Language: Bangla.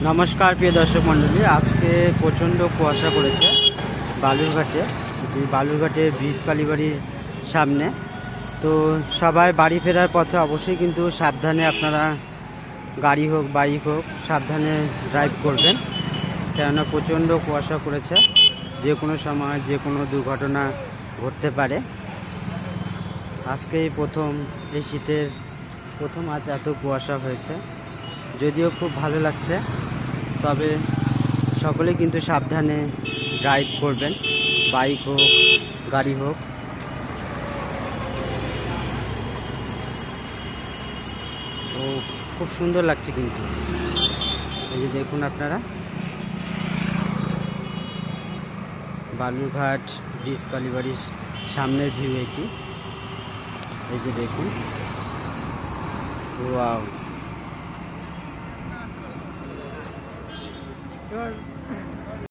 নমস্কার প্রিয় দর্শক মণ্ডলী, আজকে প্রচণ্ড কুয়াশা পড়েছে বালুরঘাটে। বালুরঘাটে ব্রিজ কালীবাড়ির সামনে। তো সবাই বাড়ি ফেরার পথে অবশ্যই কিন্তু সাবধানে আপনারা গাড়ি হোক বাইক হোক সাবধানে ড্রাইভ করবেন, কেননা প্রচণ্ড কুয়াশা পড়েছে। যে কোনো সময় যে কোনো দুর্ঘটনা ঘটতে পারে। আজকেই প্রথম এই শীতের প্রথম আজ এত কুয়াশা হয়েছে, যদিও খুব ভালো লাগছে। তবে সকলে কিন্তু সাবধানে ড্রাইভ করবেন, বাইক হোক গাড়ি হোক। ও খুব সুন্দর লাগছে কিন্তু, এই যে দেখুন আপনারা বালুরঘাট ব্রিজ কালীবাড়ির সামনের ভিউ এটি। এই যে দেখুন, ওয়াও।